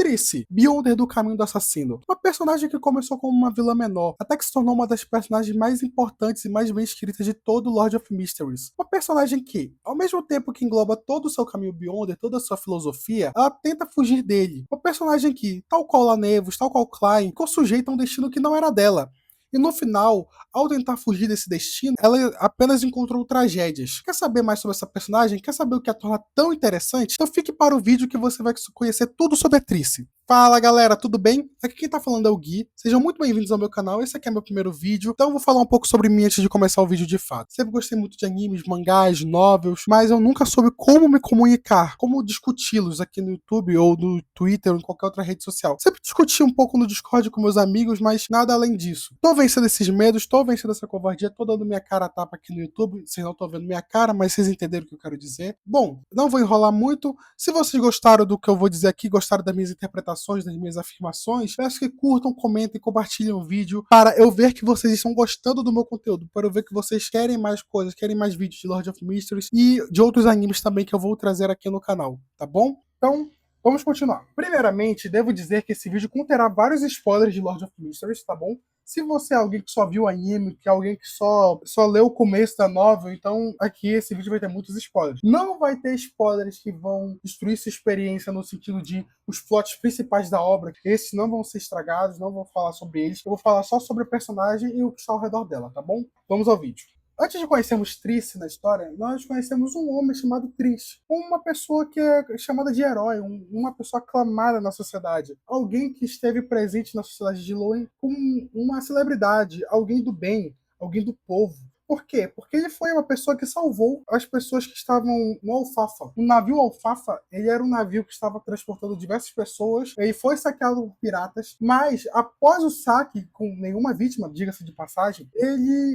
Triss, Beyonder do Caminho do Assassino. Uma personagem que começou como uma vilã menor, até que se tornou uma das personagens mais importantes e mais bem escritas de todo Lord of Mysteries. Uma personagem que, ao mesmo tempo que engloba todo o seu caminho Beyonder, toda a sua filosofia, ela tenta fugir dele. Uma personagem que, tal qual Lanevos, tal qual Klein, ficou sujeita a um destino que não era dela. E no final, ao tentar fugir desse destino, ela apenas encontrou tragédias. Quer saber mais sobre essa personagem? Quer saber o que a torna tão interessante? Então fique para o vídeo que você vai conhecer tudo sobre a Triss. Fala galera, tudo bem? Aqui quem tá falando é o Gui. Sejam muito bem-vindos ao meu canal, esse aqui é meu primeiro vídeo, então eu vou falar um pouco sobre mim antes de começar o vídeo de fato. Sempre gostei muito de animes, mangás, novels, mas eu nunca soube como me comunicar, como discuti-los aqui no YouTube ou no Twitter ou em qualquer outra rede social. Sempre discuti um pouco no Discord com meus amigos, mas nada além disso. Tô vencendo esses medos, tô vencendo essa covardia, tô dando minha cara a tapa aqui no YouTube. Vocês não estão vendo minha cara, mas vocês entenderam o que eu quero dizer. Bom, não vou enrolar muito. Se vocês gostaram do que eu vou dizer aqui, gostaram das minhas interpretações, das minhas afirmações, peço que curtam, comentem, compartilhem o vídeo para eu ver que vocês estão gostando do meu conteúdo, para eu ver que vocês querem mais coisas, querem mais vídeos de Lord of Mysteries e de outros animes também que eu vou trazer aqui no canal, tá bom? Então, vamos continuar. Primeiramente, devo dizer que esse vídeo conterá vários spoilers de Lord of Mysteries, tá bom? Se você é alguém que só viu anime, que é alguém que só leu o começo da novel, então aqui esse vídeo vai ter muitos spoilers. Não vai ter spoilers que vão destruir sua experiência no sentido de os plots principais da obra. Esses não vão ser estragados, não vou falar sobre eles. Eu vou falar só sobre o personagem e o que está ao redor dela, tá bom? Vamos ao vídeo. Antes de conhecermos Triss na história, nós conhecemos um homem chamado Triss, uma pessoa que é chamada de herói, uma pessoa aclamada na sociedade, alguém que esteve presente na sociedade de Lorien como uma celebridade, alguém do bem, alguém do povo. Por quê? Porque ele foi uma pessoa que salvou as pessoas que estavam no Alfafa. O navio Alfafa, ele era um navio que estava transportando diversas pessoas, ele foi saqueado por piratas, mas após o saque, com nenhuma vítima, diga-se de passagem,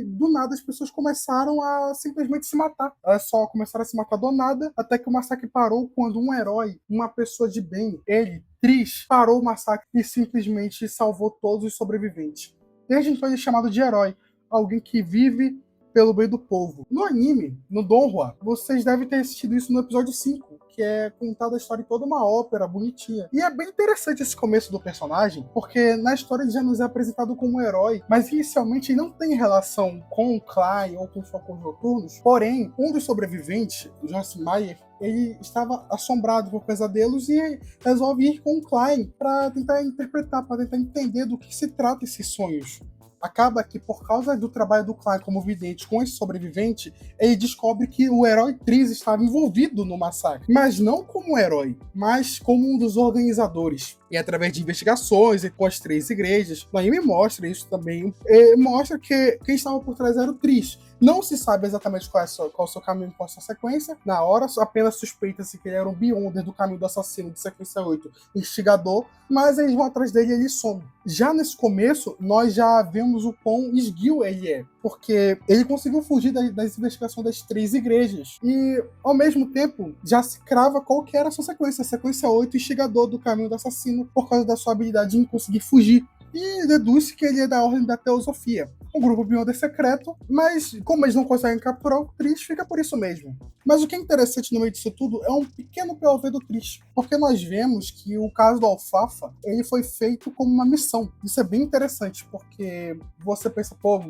do nada as pessoas começaram a simplesmente se matar. Elas só começaram a se matar do nada, até que o massacre parou quando um herói, uma pessoa de bem, ele, Triss, parou o massacre e simplesmente salvou todos os sobreviventes. Desde então ele é chamado de herói, alguém que vive pelo bem do povo. No anime, no Donghua, vocês devem ter assistido isso no episódio 5, que é contada a história em toda uma ópera bonitinha. E é bem interessante esse começo do personagem, porque na história ele já nos é apresentado como um herói, mas inicialmente ele não tem relação com o Klein ou com os Falcões Noturnos. Porém, um dos sobreviventes, o Joyce Meyer, ele estava assombrado por pesadelos e resolve ir com o Klein para tentar interpretar, para tentar entender do que se trata esses sonhos. Acaba que, por causa do trabalho do Klein como vidente com esse sobrevivente, ele descobre que o herói Triss estava envolvido no massacre. Mas não como herói, mas como um dos organizadores. E através de investigações com as 3 igrejas, o anime mostra isso também, mostra que quem estava por trás era o Triss. Não se sabe exatamente qual é o seu caminho, qual é a sua sequência. Na hora, apenas suspeita-se que ele era um Beyonder do Caminho do Assassino de sequência 8, instigador, mas eles vão atrás dele e ele some. Já nesse começo, nós já vemos o quão esguio ele é, porque ele conseguiu fugir das investigações das 3 igrejas. E, ao mesmo tempo, já se crava qual que era a sua sequência. A sequência 8, instigador do Caminho do Assassino, por causa da sua habilidade em conseguir fugir. E deduz-se que ele é da Ordem da Teosofia, um grupo Beyonder secreto, mas como eles não conseguem capturar o Triss, fica por isso mesmo. Mas o que é interessante no meio disso tudo é um pequeno POV do Triss, porque nós vemos que o caso do Alfafa, ele foi feito como uma missão. Isso é bem interessante, porque você pensa, pô,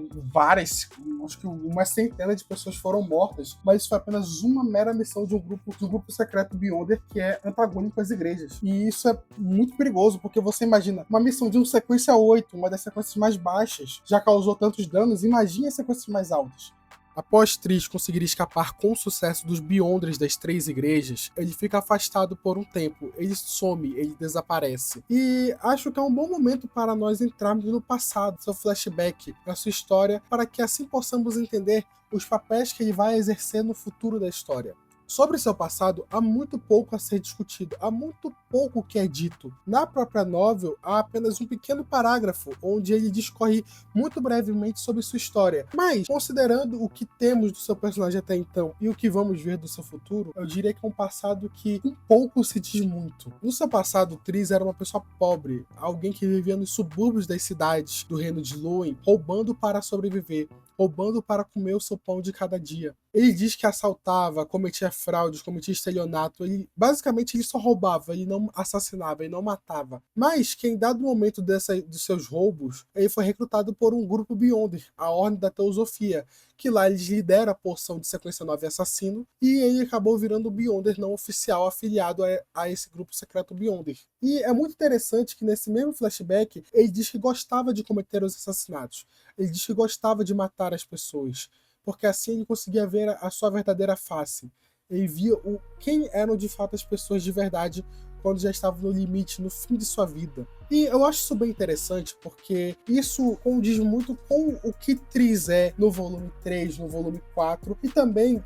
acho que uma centena de pessoas foram mortas, mas isso foi apenas uma mera missão de um grupo secreto Beyonder que é antagônico às igrejas. E isso é muito perigoso, porque você imagina, uma missão de um sequência 8, uma das sequências mais baixas, já causou tantos danos, imagine as sequências mais altas. Após Triss conseguir escapar com sucesso dos Beyonders das 3 igrejas, ele fica afastado por um tempo, ele some, ele desaparece. E acho que é um bom momento para nós entrarmos no passado, seu flashback, na sua história, para que assim possamos entender os papéis que ele vai exercer no futuro da história. Sobre seu passado, há muito pouco a ser discutido, há muito pouco que é dito. Na própria novel, há apenas um pequeno parágrafo, onde ele discorre muito brevemente sobre sua história. Mas, considerando o que temos do seu personagem até então e o que vamos ver do seu futuro, eu diria que é um passado que um pouco se diz muito. No seu passado, Triss era uma pessoa pobre, alguém que vivia nos subúrbios das cidades do reino de Lorien, roubando para sobreviver, roubando para comer o seu pão de cada dia. Ele diz que assaltava, cometia fraudes, cometia estelionato. Basicamente, ele só roubava, ele não assassinava, ele não matava. Mas que em dado momento dos seus roubos, ele foi recrutado por um grupo Beyonder, a Ordem da Teosofia, que lá eles lideram a porção de Sequência 9 Assassino, e ele acabou virando o Beyonder não oficial afiliado a esse grupo secreto Beyonder. E é muito interessante que nesse mesmo flashback, ele diz que gostava de cometer os assassinatos. Ele diz que gostava de matar as pessoas, porque assim ele conseguia ver a sua verdadeira face. Ele via quem eram de fato as pessoas de verdade quando já estavam no limite, no fim de sua vida. E eu acho isso bem interessante, porque isso condiz muito com o que Triss é no volume 3, no volume 4, e também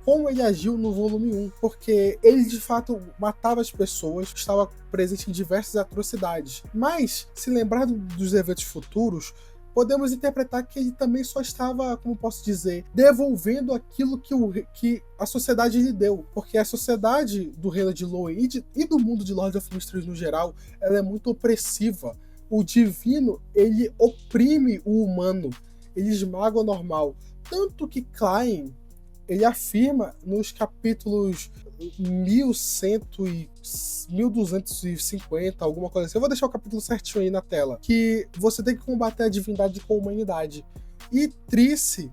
como ele agiu no volume 1, porque ele de fato matava as pessoas, estava presente em diversas atrocidades. Mas, se lembrar dos eventos futuros, podemos interpretar que ele também só estava, como posso dizer, devolvendo aquilo que a sociedade lhe deu. Porque a sociedade do Reino de Lowyn e do mundo de Lord of Mysteries no geral, ela é muito opressiva. O divino, ele oprime o humano, ele esmaga o normal. Tanto que Klein, ele afirma nos capítulos 1100 e 1250, alguma coisa assim. Eu vou deixar o capítulo certinho aí na tela. Que você tem que combater a divindade com a humanidade. E Triss,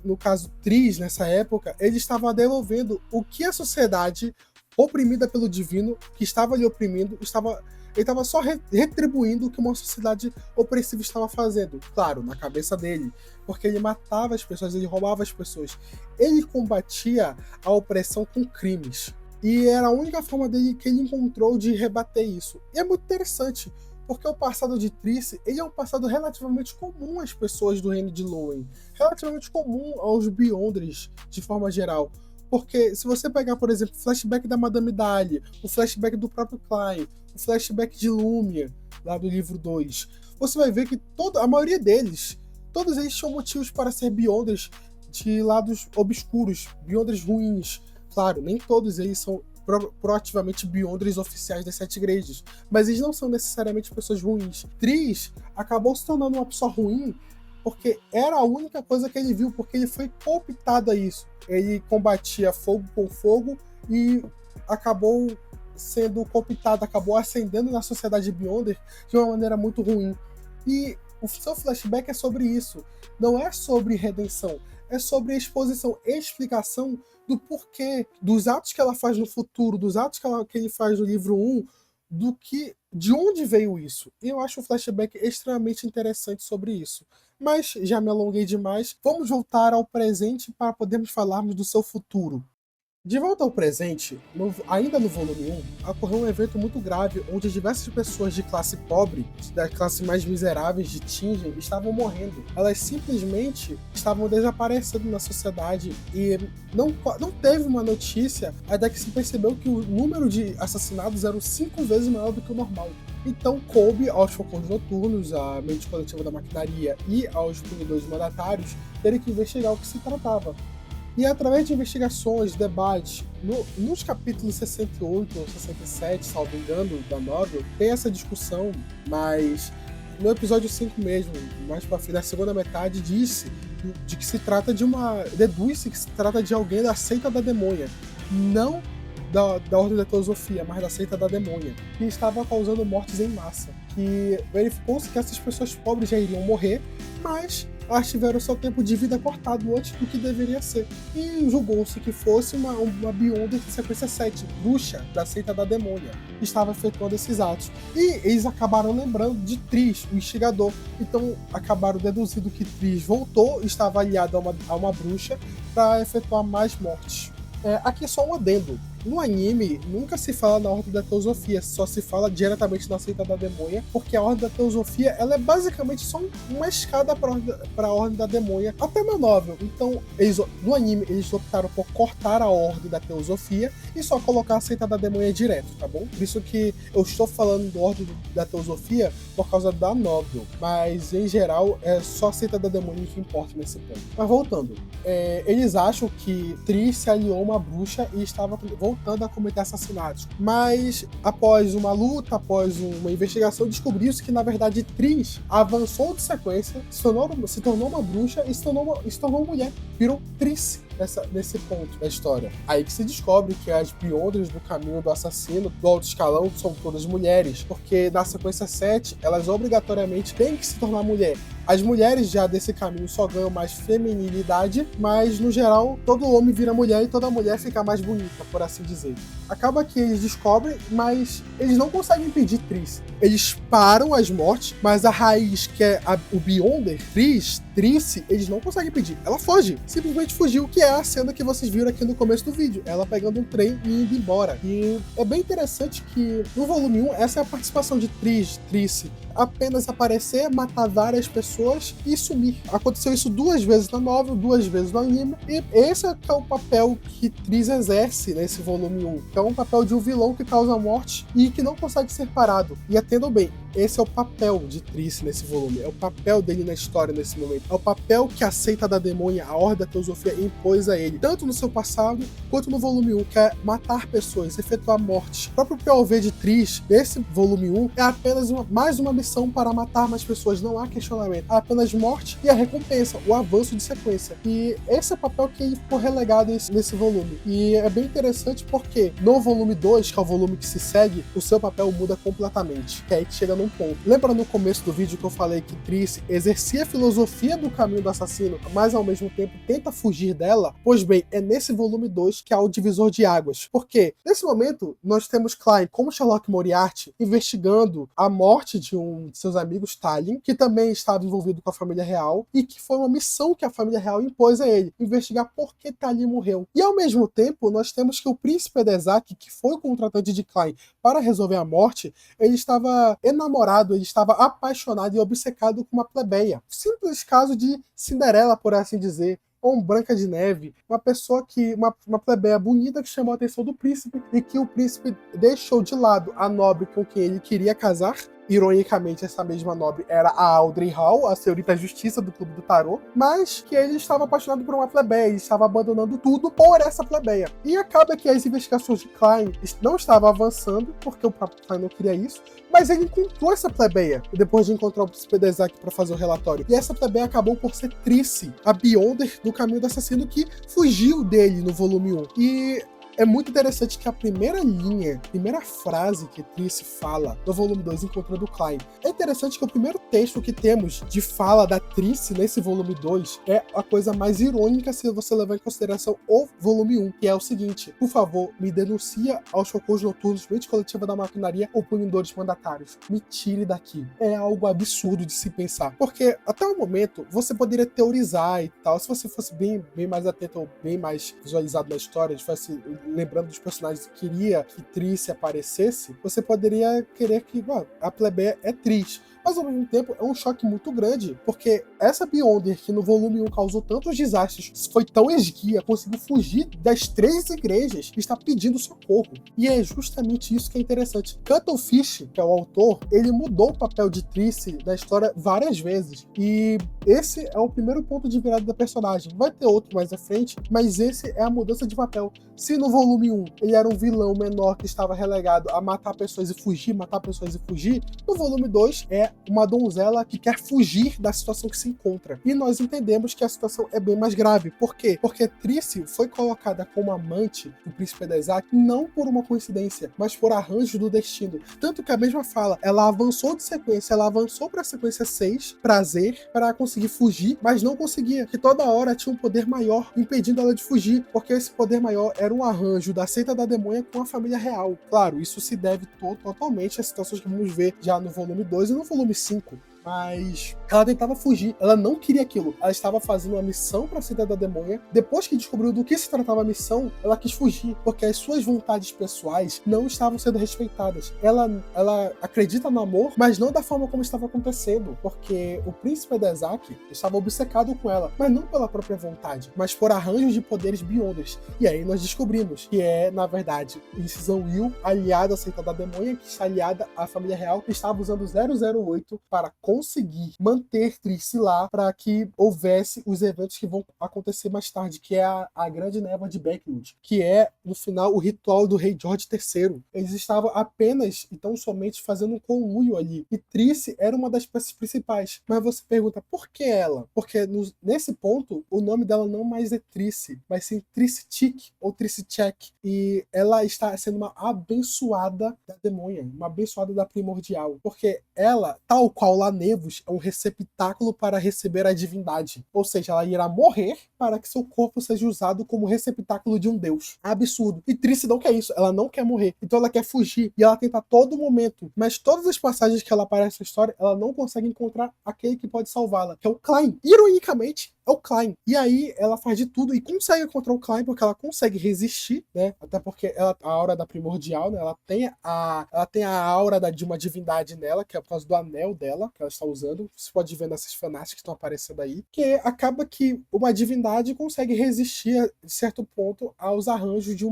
no caso Triss, nessa época, ele estava devolvendo o que a sociedade oprimida pelo divino, que estava lhe oprimindo, ele estava só retribuindo o que uma sociedade opressiva estava fazendo. Claro, na cabeça dele. Porque ele matava as pessoas, ele roubava as pessoas. Ele combatia a opressão com crimes. E era a única forma dele que ele encontrou de rebater isso. E é muito interessante, porque o passado de Triss, ele é um passado relativamente comum às pessoas do Reino de Lowyn. Relativamente comum aos Beyonders, de forma geral. Porque se você pegar, por exemplo, o flashback da Madame Dahlia, o flashback do próprio Klein, o flashback de Lumia, lá do livro 2, você vai ver que a maioria deles, todos eles tinham motivos para ser Beyonders de lados obscuros, Beyonders ruins. Claro, nem todos eles são proativamente Beyonders oficiais das 7 igrejas, mas eles não são necessariamente pessoas ruins. Triss acabou se tornando uma pessoa ruim porque era a única coisa que ele viu, porque ele foi cooptado a isso. Ele combatia fogo com fogo e acabou sendo cooptado, acabou ascendendo na sociedade Beyonder de uma maneira muito ruim. E o seu flashback é sobre isso. Não é sobre redenção, é sobre exposição e explicação do porquê, dos atos que ela faz no futuro, dos atos que ele faz no livro 1, de onde veio isso. E eu acho o flashback extremamente interessante sobre isso. Mas já me alonguei demais, vamos voltar ao presente para podermos falarmos do seu futuro. De volta ao presente, ainda no volume 1, ocorreu um evento muito grave onde diversas pessoas de classe pobre, das classes mais miseráveis de Tingen, estavam morrendo. Elas simplesmente estavam desaparecendo na sociedade e não teve uma notícia até que se percebeu que o número de assassinados era 5 vezes maior do que o normal. Então coube aos Falcões Noturnos, à mente coletiva da maquinaria e aos punidores mandatários terem que investigar o que se tratava. E através de investigações, debates, nos capítulos 68 ou 67, salvo engano, da novel, tem essa discussão, mas no episódio 5 mesmo, mais pra fim, na segunda metade, de que se trata deduz-se que se trata de alguém da seita da demônia, não da Ordem da Teosofia, mas da seita da demônia, que estava causando mortes em massa. Que verificou-se que essas pessoas pobres já iriam morrer, mas elas tiveram seu tempo de vida cortado antes do que deveria ser. E julgou-se que fosse uma Beyonder de sequência 7, bruxa da seita da demônia, que estava efetuando esses atos. E eles acabaram lembrando de Triss, o instigador. Então acabaram deduzindo que Triss voltou e estava aliado a uma bruxa para efetuar mais mortes. Aqui é só um adendo. No anime, nunca se fala na Ordem da Teosofia, só se fala diretamente na seita da demônia, porque a Ordem da Teosofia ela é basicamente só uma escada para a Ordem da demônia até na novel. Então, no anime, eles optaram por cortar a Ordem da Teosofia e só colocar a seita da demônia direto, tá bom? Por isso que eu estou falando da Ordem da Teosofia por causa da novel, mas em geral é só a seita da demônia que importa nesse ponto. Mas voltando, eles acham que Triss se aliou a uma bruxa e estava voltando a cometer assassinatos. Mas após uma luta, após uma investigação, descobriu-se que na verdade Triss avançou de sequência, se tornou uma bruxa e se tornou uma mulher. Virou Triss. nesse ponto da história. Aí que se descobre que as Beyonders do caminho do assassino do alto escalão são todas mulheres, porque na sequência 7, elas obrigatoriamente têm que se tornar mulher. As mulheres já desse caminho só ganham mais feminilidade, mas no geral todo homem vira mulher e toda mulher fica mais bonita, por assim dizer. Acaba que eles descobrem, mas eles não conseguem impedir Triss. Eles param as mortes, mas a raiz, que é o Beyonder, Triss, eles não conseguem impedir. Ela foge, simplesmente fugiu, que é a cena que vocês viram aqui no começo do vídeo. Ela pegando um trem e indo embora. E é bem interessante que no volume 1, essa é a participação de Triss, apenas aparecer, matar várias pessoas e sumir. Aconteceu isso 2 vezes na novel, 2 vezes no anime, e esse é o papel que Triss exerce nesse volume 1, que é um papel de um vilão que causa morte e que não consegue ser parado. E atendam bem, esse é o papel de Triss nesse volume, é o papel dele na história nesse momento, é o papel que a seita da demônia, a Ordem da Teosofia, impôs a ele, tanto no seu passado quanto no volume 1, que é matar pessoas, efetuar mortes. O próprio POV de Triss, nesse volume 1, é apenas mais uma missão para matar mais pessoas, não há questionamento, há apenas morte e a recompensa, o avanço de sequência. E esse é o papel que ficou relegado nesse volume. E é bem interessante porque no volume 2, que é o volume que se segue, o seu papel muda completamente, que é aí que chega num ponto. Lembra no começo do vídeo que eu falei que Triss exercia a filosofia do caminho do assassino, mas ao mesmo tempo tenta fugir dela? Pois bem, é nesse volume 2 que há o divisor de águas. Porque nesse momento nós temos Klein como Sherlock Moriarty investigando a morte de um de seus amigos, Tallinn, que também estava envolvido com a família real e que foi uma missão que a família real impôs a ele, investigar por que Tallinn morreu. E ao mesmo tempo nós temos que o príncipe Edezaki, que foi o contratante de Klein para resolver a morte, ele estava enamorado, ele estava apaixonado e obcecado com uma plebeia. Simples caso de Cinderela, por assim dizer, ou um Branca de Neve, uma pessoa que, uma plebeia bonita que chamou a atenção do príncipe e que o príncipe deixou de lado a nobre com quem ele queria casar. Ironicamente, essa mesma nobre era a Audrey Hall, a senhorita justiça do Clube do Tarô, mas que ele estava apaixonado por uma plebeia, ele estava abandonando tudo por essa plebeia. E acaba que as investigações de Klein não estavam avançando, porque o próprio Klein não queria isso, mas ele encontrou essa plebeia, depois de encontrar o príncipe Edezaki para fazer o relatório. E essa plebeia acabou por ser Triss, a Beyonder do caminho do assassino, que fugiu dele no volume 1. E é muito interessante que a primeira frase que Triss fala no volume 2, encontrando Klein, é interessante que o primeiro texto que temos de fala da Triss nesse volume 2 é a coisa mais irônica se você levar em consideração o volume 1, que é o seguinte: por favor, me denuncia aos socorros noturnos, mente coletiva da maquinaria ou punidores mandatários. Me tire daqui. É algo absurdo de se pensar. Porque até o momento você poderia teorizar e tal, se você fosse bem mais atento ou bem mais visualizado na história, fosse lembrando dos personagens que queria que Triss aparecesse, você poderia querer que a plebeia é Triss. Mas ao mesmo tempo é um choque muito grande, porque essa Beyonder, que no volume 1 causou tantos desastres, foi tão esguia, conseguiu fugir das 3 igrejas e está pedindo socorro. E é justamente isso que é interessante. Cuttlefish, que é o autor, ele mudou o papel de Triss na história várias vezes. E esse é o primeiro ponto de virada da personagem. Vai ter outro mais à frente, mas esse é a mudança de papel. Se no volume 1 ele era um vilão menor que estava relegado a matar pessoas e fugir, no volume 2 é uma donzela que quer fugir da situação que se encontra. E nós entendemos que a situação é bem mais grave. Por quê? Porque Triss foi colocada como amante do príncipe Edezaki não por uma coincidência, mas por arranjo do destino. Tanto que a mesma fala, ela avançou de sequência, ela avançou para a sequência 6, prazer, para conseguir fugir, mas não conseguia, que toda hora tinha um poder maior impedindo ela de fugir, porque esse poder maior era um arranjo da seita da demônia com a família real. Claro, isso se deve totalmente às situações que vamos ver já no volume 2 e no volume 5. Mas ela tentava fugir, ela não queria aquilo. Ela estava fazendo uma missão para a Seita da Demônia. Depois que descobriu do que se tratava a missão, ela quis fugir, porque as suas vontades pessoais não estavam sendo respeitadas. Ela acredita no amor, mas não da forma como estava acontecendo, porque o príncipe Edezaki estava obcecado com ela, mas não pela própria vontade, mas por arranjos de poderes Beyonders. E aí nós descobrimos que é, na verdade, Incisão Will, aliada à Seita da Demônia, que está aliada à família real, que estava usando 008 para conseguir manter Triss lá para que houvesse os eventos que vão acontecer mais tarde, que é a Grande Névoa de Blackwood, que é, no final, o ritual do rei George III. Eles estavam apenas e tão somente fazendo um conluio ali. E Triss era uma das peças principais. Mas você pergunta, por que ela? Porque nesse ponto, o nome dela não mais é Triss, mas sim Trisstic ou Trisscheck. E ela está sendo uma abençoada da demônia, uma abençoada da primordial. Porque ela, tal qual Lanevos, é um receptáculo para receber a divindade. Ou seja, ela irá morrer para que seu corpo seja usado como receptáculo de um deus. Absurdo. E Triss não quer isso, ela não quer morrer. Então ela quer fugir. E ela tenta a todo momento. Mas todas as passagens que ela aparece na história, ela não consegue encontrar aquele que pode salvá-la, que é o Klein. Ironicamente, é o Klein. E aí ela faz de tudo e consegue encontrar o Klein, porque ela consegue resistir, né? Até porque ela, a aura da primordial, né? Ela tem a aura de uma divindade nela, que é por causa do anel dela, que ela está usando. Você pode ver nessas fanáticas que estão aparecendo aí. Que acaba que uma divindade consegue resistir, de certo ponto, aos arranjos de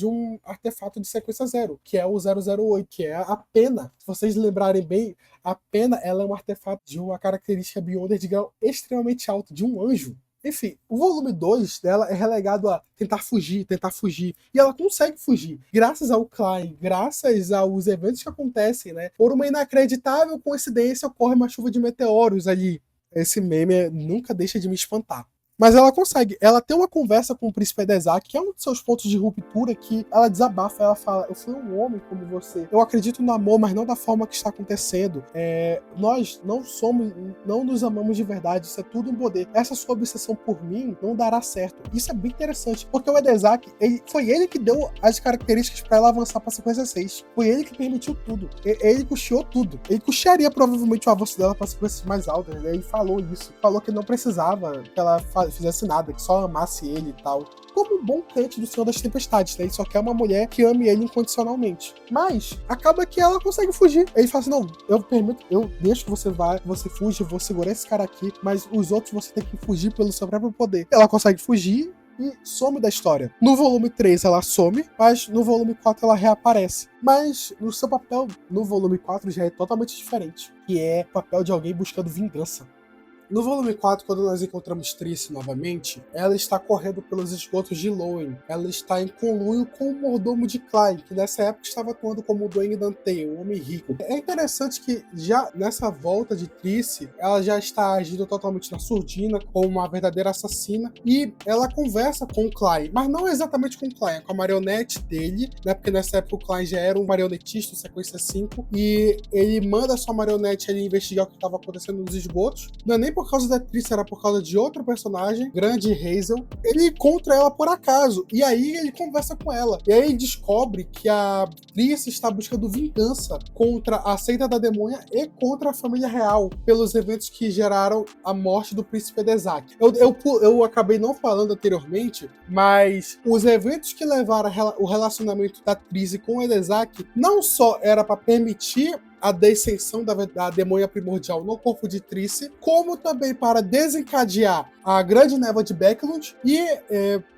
um artefato de sequência zero, que é o 008, que é a pena. Se vocês lembrarem bem, a pena ela é um artefato de uma característica Beyonder de grau extremamente alto, de um anjo. Enfim, o volume 2 dela é relegado a tentar fugir. E ela consegue fugir. Graças ao Klein, graças aos eventos que acontecem, né? Por uma inacreditável coincidência, ocorre uma chuva de meteoros ali. Esse meme nunca deixa de me espantar. Mas ela consegue. Ela tem uma conversa com o príncipe Edezak, que é um dos seus pontos de ruptura, que ela desabafa, ela fala, eu fui um homem como você. Eu acredito no amor, mas não da forma que está acontecendo. Nós não nos amamos de verdade, isso é tudo um poder. Essa sua obsessão por mim não dará certo. Isso é bem interessante, porque o Edezak, foi ele que deu as características para ela avançar para a sequência 6. Foi ele que permitiu tudo. Ele custeou tudo. Ele custearia provavelmente o avanço dela para sequências mais altas, né? Ele falou isso. Falou que não precisava que ela fizesse nada, que só amasse ele e tal. Como um bom crente do Senhor das Tempestades, né? Ele só quer uma mulher que ame ele incondicionalmente. Mas acaba que ela consegue fugir. Ele fala assim, não, eu deixo que você vá, você fuja, eu vou segurar esse cara aqui, mas os outros você tem que fugir pelo seu próprio poder. Ela consegue fugir e some da história. No volume 3 ela some, mas no volume 4 ela reaparece. Mas o seu papel no volume 4 já é totalmente diferente, que é o papel de alguém buscando vingança. No volume 4, quando nós encontramos Triss novamente, ela está correndo pelos esgotos de Loen. Ela está em conluio com o mordomo de Klein, que nessa época estava atuando como o Dwayne Dante, um homem rico. É interessante que já nessa volta de Triss, ela já está agindo totalmente na surdina, como uma verdadeira assassina, e ela conversa com o Klein, mas não exatamente com o Klein, é com a marionete dele, né? Porque nessa época o Klein já era um marionetista, sequência 5, e ele manda a sua marionete ali investigar o que estava acontecendo nos esgotos. Não é nem por causa da Triss, era por causa de outro personagem, Grande Hazel. Ele encontra ela por acaso, e aí ele conversa com ela. E aí ele descobre que a Triss está buscando vingança contra a seita da demônia e contra a família real, pelos eventos que geraram a morte do príncipe Edezak. Eu acabei não falando anteriormente, mas os eventos que levaram o relacionamento da Triss com o Edezak não só era para permitir a descensão da demônia primordial no corpo de Triss, como também para desencadear a Grande Névoa de Becklund e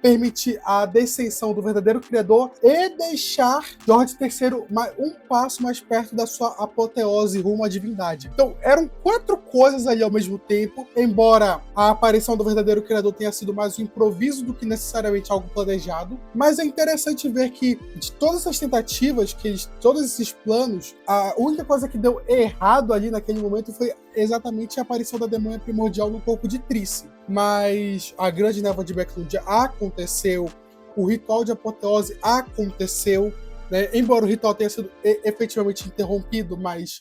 permitir a descensão do verdadeiro criador e deixar George III um passo mais perto da sua apoteose rumo à divindade. Então, eram 4 coisas ali ao mesmo tempo, embora a aparição do verdadeiro criador tenha sido mais um improviso do que necessariamente algo planejado, mas é interessante ver que de todas essas tentativas, todos esses planos, a única coisa que deu errado ali naquele momento foi exatamente a aparição da demônia primordial no corpo de Triss. Mas a Grande Névoa de Becklund aconteceu, o ritual de apoteose aconteceu, né? Embora o ritual tenha sido efetivamente interrompido, mas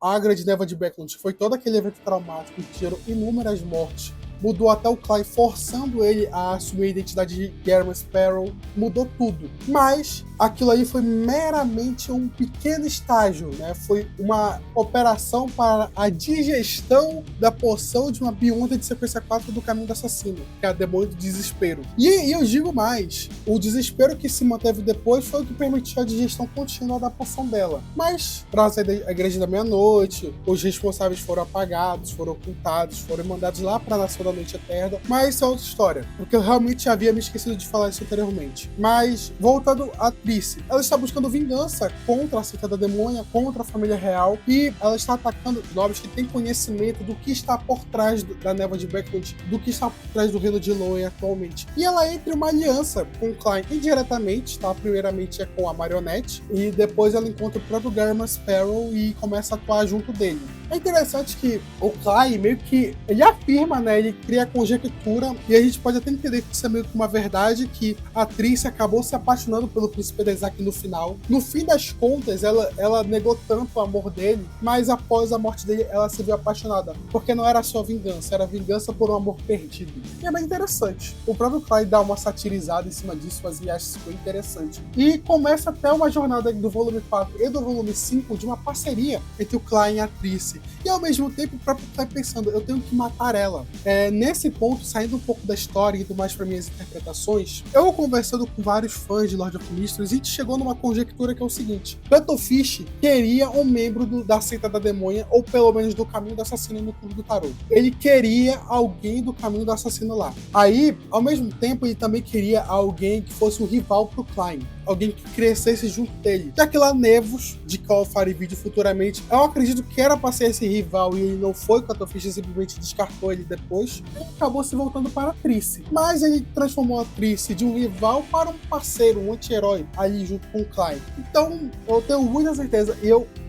a Grande Névoa de Becklund foi todo aquele evento traumático que gerou inúmeras mortes. Mudou até o Klein, forçando ele a assumir a identidade de Garrett Sparrow. Mudou tudo. Mas aquilo aí foi meramente um pequeno estágio, né? Foi uma operação para a digestão da poção de uma Beyonder de sequência 4 do Caminho do Assassino, que é a Demônio do Desespero. E eu digo mais, o desespero que se manteve depois foi o que permitiu a digestão contínua da poção dela. Mas, graças à Igreja da Meia-Noite, os responsáveis foram apagados, foram ocultados, foram mandados lá para a Nação da Noite Eterna, mas isso é outra história, porque eu realmente havia me esquecido de falar isso anteriormente. Mas, voltando a Trice, ela está buscando vingança contra a Seita da Demônia, contra a família real, e ela está atacando nobres que têm conhecimento do que está por trás da névoa de Backwood, do que está por trás do reino de Lowell atualmente. E ela entra em uma aliança com o Klein indiretamente, tá? Primeiramente é com a Marionette, e depois ela encontra o próprio Garman Sparrow e começa a atuar junto dele. É interessante que o Klein meio que ele afirma, né? Ele cria a conjectura, e a gente pode até entender que isso é meio que uma verdade, que a Trice acabou se apaixonando pelo Príncipe Dezak no final. No fim das contas, ela negou tanto o amor dele, mas após a morte dele, ela se viu apaixonada. Porque não era só vingança, era vingança por um amor perdido. E é bem interessante. O próprio Klein dá uma satirizada em cima disso, mas eu acho isso bem interessante. E começa até uma jornada do volume 4 e do volume 5 de uma parceria entre o Klein e a Trice. E ao mesmo tempo o próprio Klein pensando, eu tenho que matar ela. Nesse ponto, saindo um pouco da história e indo mais para minhas interpretações, eu conversando com vários fãs de Lord of Mysteries, a gente chegou numa conjectura que é o seguinte: Cuttlefish queria um membro da Seita da Demônia, ou pelo menos do Caminho do Assassino no Clube do Tarot. Ele queria alguém do Caminho do Assassino lá. Aí, ao mesmo tempo, ele também queria alguém que fosse um rival pro Klein. Alguém que crescesse junto dele. Já que lá Nevos, de qual eu farei vídeo futuramente, eu acredito que era pra ser esse rival e ele não foi, o Cuttlefish simplesmente descartou ele depois. Ele acabou se voltando para a Trice. Mas ele transformou a Trice de um rival para um parceiro, um anti-herói, ali junto com o Klein. Então, eu tenho muita certeza,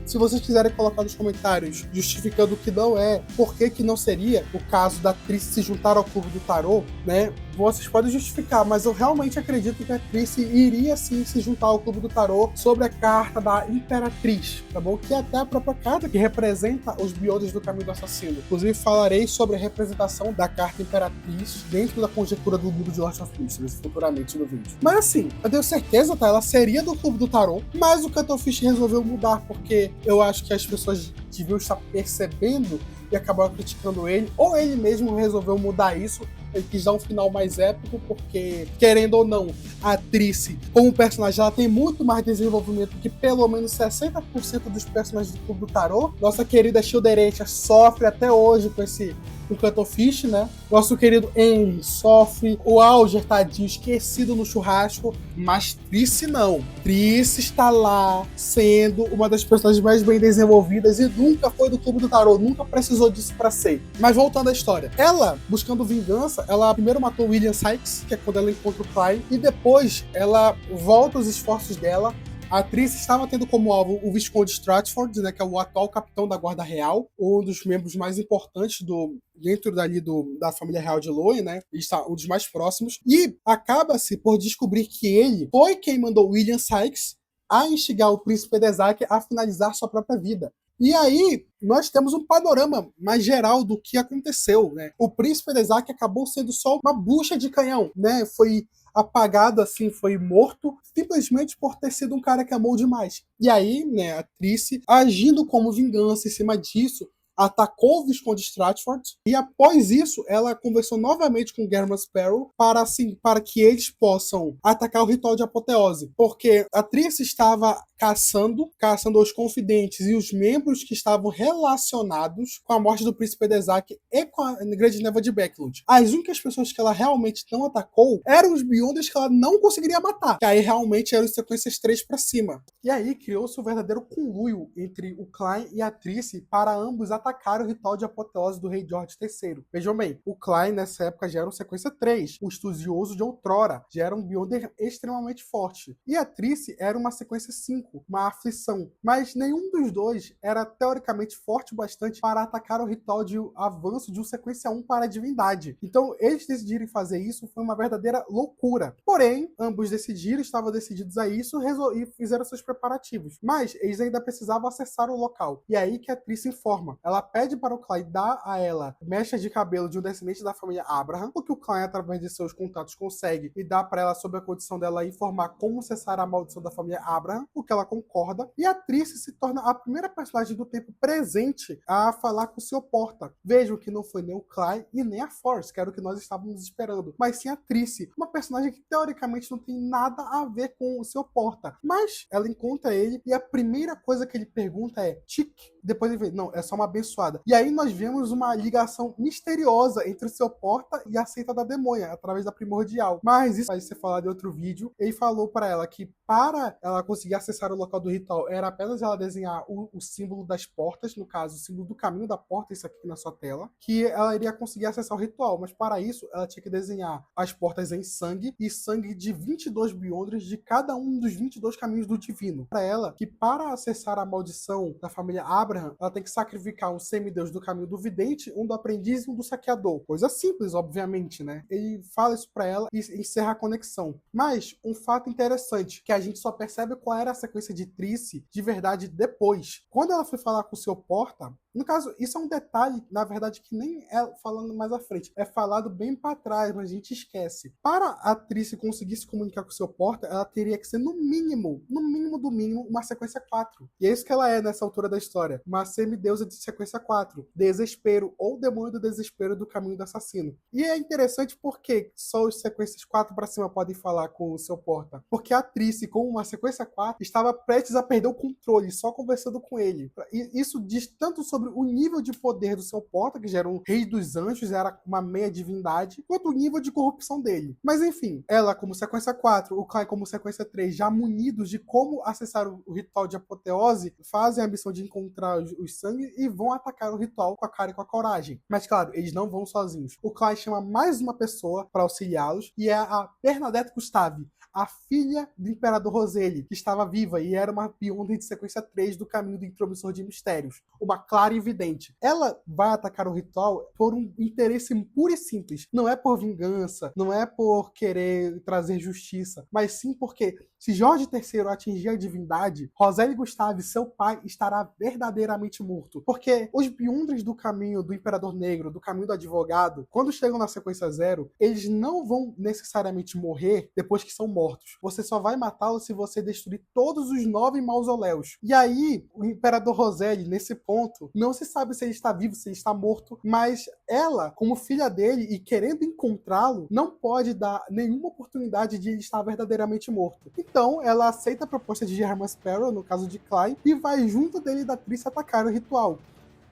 se vocês quiserem colocar nos comentários justificando que não é, por que não seria o caso da Trice se juntar ao Clube do Tarot, né? Vocês podem justificar, mas eu realmente acredito que a Trice iria sim se juntar ao Clube do Tarot sobre a carta da Imperatriz, tá bom? Que é até a própria carta que representa os Beyonders do Caminho do Assassino. Inclusive falarei sobre a representação da carta Imperatriz dentro da conjectura do livro de Lord of Mysteries futuramente no vídeo. Mas assim, eu tenho certeza, tá? Ela seria do Clube do Tarot, mas o Cuttlefish resolveu mudar porque eu acho que as pessoas deviam estar percebendo e acabaram criticando ele, ou ele mesmo resolveu mudar isso. Ele quis dar um final mais épico, porque, querendo ou não, a Trice, como personagem, ela tem muito mais desenvolvimento que pelo menos 60% dos personagens do Clube do Tarot. Nossa querida Childerentia sofre até hoje com o Cuttlefish, né? Nosso querido Henry sofre, o Alger, tadinho, esquecido no churrasco, mas Trice não. Trice está lá, sendo uma das personagens mais bem desenvolvidas e nunca foi do Clube do Tarot, nunca precisou disso pra ser. Mas voltando à história, ela, buscando vingança, ela primeiro matou William Sykes, que é quando ela encontra o Klein, e depois ela volta os esforços dela. A Trice estava tendo como alvo o Visconde Stratford, né, que é o atual capitão da Guarda Real, um dos membros mais importantes dentro da família real de Lowell, né? Ele está um dos mais próximos. E acaba-se por descobrir que ele foi quem mandou William Sykes a instigar o Príncipe Dezak a finalizar sua própria vida. E aí, nós temos um panorama mais geral do que aconteceu, né? O Príncipe Dezak acabou sendo só uma bucha de canhão, né? Foi apagado assim, foi morto, simplesmente por ter sido um cara que amou demais. E aí, né, a Trice, agindo como vingança em cima disso, atacou o Visconde Stratford, e após isso ela conversou novamente com Garman Sparrow para que eles possam atacar o ritual de apoteose, porque a Trice estava caçando os confidentes e os membros que estavam relacionados com a morte do Príncipe Dezak e com a Grande Névoa de Backwood. As únicas pessoas que ela realmente não atacou eram os Beyonders que ela não conseguiria matar, que aí realmente eram sequências 3 para cima. E aí criou-se um verdadeiro conluio entre o Klein e a Trice para ambos atacar o ritual de apoteose do rei George III. Vejam bem, o Klein nessa época já era um sequência 3, o estudioso de outrora, já era um Beyonder extremamente forte. E a Trice era uma sequência 5, uma aflição. Mas nenhum dos dois era teoricamente forte o bastante para atacar o ritual de avanço de um sequência 1 para a divindade. Então eles decidirem fazer isso foi uma verdadeira loucura. Porém, ambos estavam decididos a isso e fizeram seus preparativos. Mas eles ainda precisavam acessar o local. E aí que a Trice informa. Ela pede para o Klein dar a ela mechas de cabelo de um descendente da família Abraham, o que o Klein, através de seus contatos, consegue e dá para ela sob a condição dela informar como cessar a maldição da família Abraham, o que ela ela concorda, e a Trice se torna a primeira personagem do tempo presente a falar com o Sr. Porta. Vejam que não foi nem o Klein e nem a Force, que era o que nós estávamos esperando, mas sim a Trice, uma personagem que teoricamente não tem nada a ver com o Sr. Porta. Mas ela encontra ele e a primeira coisa que ele pergunta é Tic. Depois ele vê, não, é só uma abençoada. E aí nós vemos uma ligação misteriosa entre o Sr. Porta e a seita da demônia, através da Primordial. Mas isso vai ser falado em outro vídeo. Ele falou para ela que para ela conseguir acessar o local do ritual, era apenas ela desenhar o símbolo das portas, no caso, o símbolo do caminho da porta, isso aqui na sua tela, que ela iria conseguir acessar o ritual. Mas para isso, ela tinha que desenhar as portas em sangue e sangue de 22 Beyonders de cada um dos 22 caminhos do divino. Para ela, que para acessar a maldição da família Abraham, ela tem que sacrificar um semideus do caminho do vidente, um do aprendiz e um do saqueador. Coisa simples, obviamente, né? Ele fala isso para ela e encerra a conexão. Mas um fato interessante, que a gente só percebe qual era a sequência de Trice de verdade depois. Quando ela foi falar com o Sr. Porta, no caso, isso é um detalhe, na verdade, que nem é falando mais à frente. É falado bem para trás, mas a gente esquece. Para a Trice conseguir se comunicar com o Sr. Porta, ela teria que ser, no mínimo do mínimo, uma sequência 4. E é isso que ela é nessa altura da história. Uma semideusa de sequência 4. Desespero, ou demônio do desespero do caminho do assassino. E é interessante porque só os sequências 4 para cima podem falar com o Sr. Porta. Porque a Trice, com uma sequência 4, estava prestes a perder o controle, só conversando com ele. E isso diz tanto sobre o nível de poder do Sr. Porta, que já era um rei dos anjos, era uma meia divindade, quanto o nível de corrupção dele. Mas enfim, ela como sequência 4, o Kai como sequência 3, já munidos de como acessar o ritual de apoteose, fazem a missão de encontrar os sangues e vão atacar o ritual com a cara e com a coragem. Mas claro, eles não vão sozinhos. O Kai chama mais uma pessoa para auxiliá-los, e é a Bernadette Gustave, a filha do Imperador Roseli, que estava viva e era uma Beyonder de sequência 3 do caminho do Intromissor de Mistérios. Uma clara e evidente. Ela vai atacar o ritual por um interesse puro e simples. Não é por vingança, não é por querer trazer justiça, mas sim porque se Jorge III atingir a divindade, Roseli Gustave, seu pai, estará verdadeiramente morto. Porque os Beyonders do caminho do Imperador Negro, do caminho do advogado, quando chegam na sequência 0, eles não vão necessariamente morrer depois que são mortos. Você só vai matá-los se você destruir todos os 9 mausoléus. E aí, o Imperador Roseli, nesse ponto, não se sabe se ele está vivo, se ele está morto, mas ela, como filha dele e querendo encontrá-lo, não pode dar nenhuma oportunidade de ele estar verdadeiramente morto. Então, ela aceita a proposta de Herman Sparrow, no caso de Klein, e vai junto dele e da Trice atacar o ritual.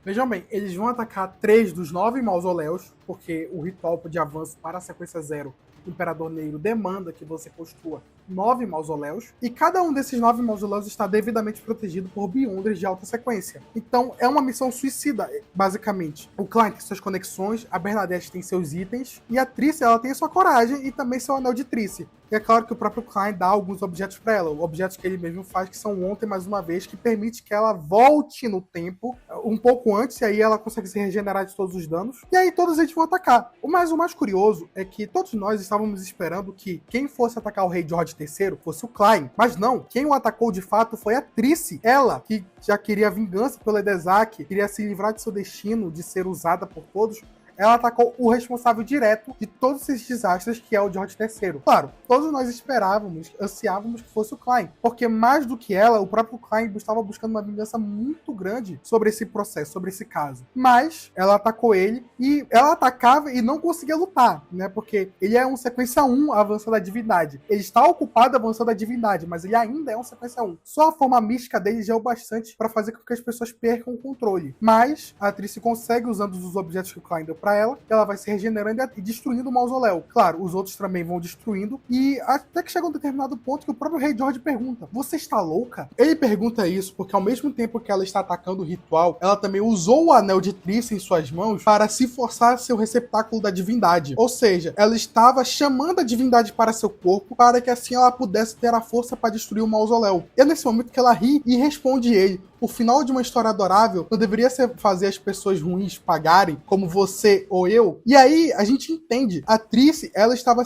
Vejam bem, eles vão atacar 3 dos 9 mausoléus, porque o ritual de avanço para a sequência 0, o Imperador Negro demanda que você construa 9 mausoléus, e cada um desses 9 mausoléus está devidamente protegido por Beyonders de alta sequência. Então é uma missão suicida, basicamente. O Klein tem suas conexões, a Bernadette tem seus itens, e a Trice, ela tem sua coragem e também seu anel de Trice. E é claro que o próprio Klein dá alguns objetos para ela, objetos que ele mesmo faz, que são ontem mais uma vez, que permite que ela volte no tempo um pouco antes, e aí ela consegue se regenerar de todos os danos, e aí todos eles vão atacar. O mais curioso é que todos nós estávamos esperando que quem fosse atacar o rei George III fosse o Klein, mas não, quem o atacou de fato foi a Trice, ela que já queria vingança pelo Edesaki, queria se livrar de seu destino de ser usada por todos. Ela atacou o responsável direto de todos esses desastres, que é o George III. Claro, todos nós esperávamos, ansiávamos que fosse o Klein, porque mais do que ela, o próprio Klein estava buscando uma vingança muito grande sobre esse processo, sobre esse caso. Mas ela atacou ele, e ela atacava e não conseguia lutar, né? Porque ele é um sequência 1 avançando a divindade. Ele está ocupado avançando a divindade, mas ele ainda é um sequência 1. Só a forma mística dele já é o bastante para fazer com que as pessoas percam o controle. Mas a Trice consegue, usando os objetos que o Klein deu para ela vai se regenerando e destruindo o mausoléu. Claro, os outros também vão destruindo, e até que chega um determinado ponto que o próprio Rei George pergunta: você está louca? Ele pergunta isso porque ao mesmo tempo que ela está atacando o ritual, ela também usou o anel de Trice em suas mãos para se forçar a ser o receptáculo da divindade. Ou seja, ela estava chamando a divindade para seu corpo, para que assim ela pudesse ter a força para destruir o mausoléu. E é nesse momento que ela ri e responde ele: o final de uma história adorável não deveria ser fazer as pessoas ruins pagarem, como você você ou eu. E aí a gente entende, a Trice, ela estava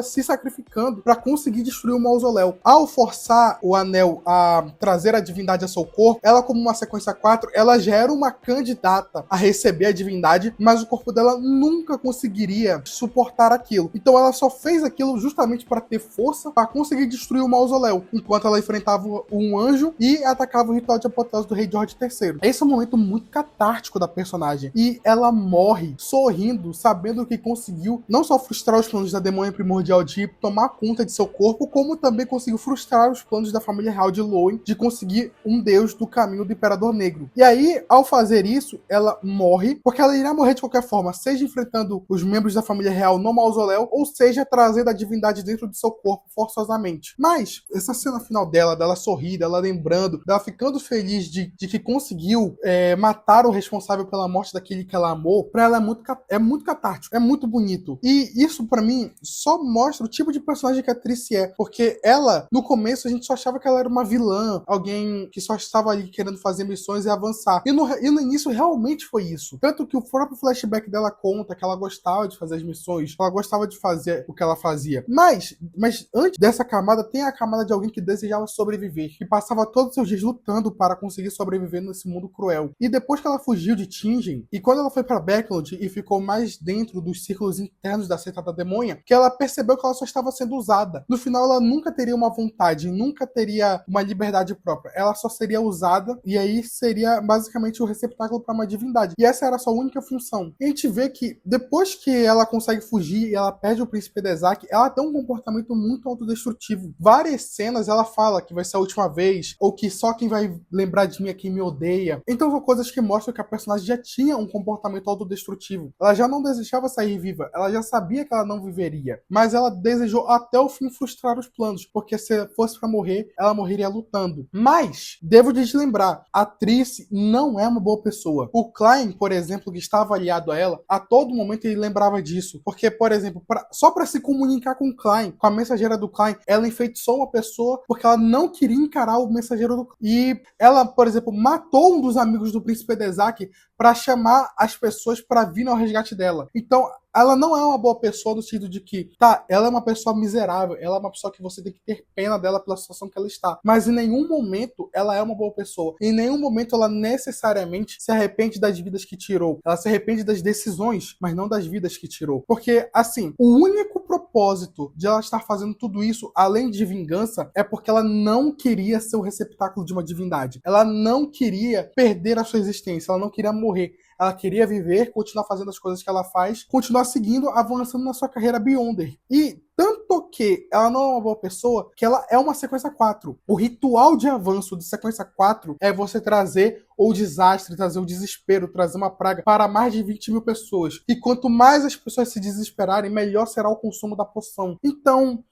se sacrificando para conseguir destruir o mausoléu. Ao forçar o anel a trazer a divindade a seu corpo, ela, como uma sequência 4, ela já era uma candidata a receber a divindade, mas o corpo dela nunca conseguiria suportar aquilo. Então ela só fez aquilo justamente para ter força para conseguir destruir o mausoléu, enquanto ela enfrentava um anjo e atacava o ritual de apoteose do rei George III. Esse é um momento muito catártico da personagem, e ela morre sorrindo, sabendo que conseguiu não só frustrar os planos da demônia primordial de tomar conta de seu corpo, como também conseguiu frustrar os planos da família real de Loen de conseguir um deus do caminho do Imperador Negro. E aí, ao fazer isso, ela morre, porque ela irá morrer de qualquer forma, seja enfrentando os membros da família real no mausoléu, ou seja, trazendo a divindade dentro de seu corpo forçosamente. Mas, essa cena final dela sorrir, dela lembrando, dela ficando feliz de que conseguiu matar o responsável pela morte daquele que ela amou, pra ela é muito catártico, é muito bonito. E isso, pra mim, só mostra o tipo de personagem que a Trice é, porque ela, no começo, a gente só achava que ela era uma vilã, alguém que só estava ali querendo fazer missões e avançar. E no início, realmente foi isso. Tanto que o próprio flashback dela conta que ela gostava de fazer as missões, ela gostava de fazer o que ela fazia. Mas antes dessa camada, tem a camada de alguém que desejava sobreviver, que passava todos os seus dias lutando para conseguir sobreviver nesse mundo cruel. E depois que ela fugiu de Tingen, e quando ela foi para Backlund e ficou mais dentro dos círculos internos da seita da demônia, que ela percebeu que ela só estava sendo usada. No final, ela nunca teria uma vontade, nunca teria uma liberdade própria. Ela só seria usada, e aí seria basicamente o receptáculo para uma divindade. E essa era a sua única função. E a gente vê que depois que ela consegue fugir e ela perde o príncipe Dezak, ela tem um comportamento muito autodestrutivo. Várias cenas ela fala que vai ser a última vez, ou que só quem vai lembrar de mim é quem me odeia. Então são coisas que mostram que a personagem já tinha um comportamento autodestrutivo. Ela já não desejava sair viva, ela já sabia que ela não viveria. Mas ela desejou até o fim frustrar os planos, porque se fosse pra morrer, ela morreria lutando. Mas, devo deslembrar, a Trice não é uma boa pessoa. O Klein, por exemplo, que estava aliado a ela, a todo momento ele lembrava disso. Porque, por exemplo, só para se comunicar com o Klein, com a mensageira do Klein, ela enfeitiçou uma pessoa porque ela não queria encarar o mensageiro do Klein. E ela, por exemplo, matou um dos amigos do príncipe Dezak para chamar as pessoas para vir ao resgate dela. Então, ela não é uma boa pessoa no sentido de que, tá, ela é uma pessoa miserável, ela é uma pessoa que você tem que ter pena dela pela situação que ela está. Mas em nenhum momento ela é uma boa pessoa. Em nenhum momento ela necessariamente se arrepende das vidas que tirou. Ela se arrepende das decisões, mas não das vidas que tirou. Porque, assim, o único propósito de ela estar fazendo tudo isso, além de vingança, é porque ela não queria ser o receptáculo de uma divindade. Ela não queria perder a sua existência, ela não queria morrer. Ela queria viver, continuar fazendo as coisas que ela faz, continuar seguindo, avançando na sua carreira Beyonder. E tanto que ela não é uma boa pessoa, que ela é uma sequência 4. O ritual de avanço de sequência 4 é você trazer o desastre, trazer o desespero, trazer uma praga para mais de 20 mil pessoas. E quanto mais as pessoas se desesperarem, melhor será o consumo da poção. Então,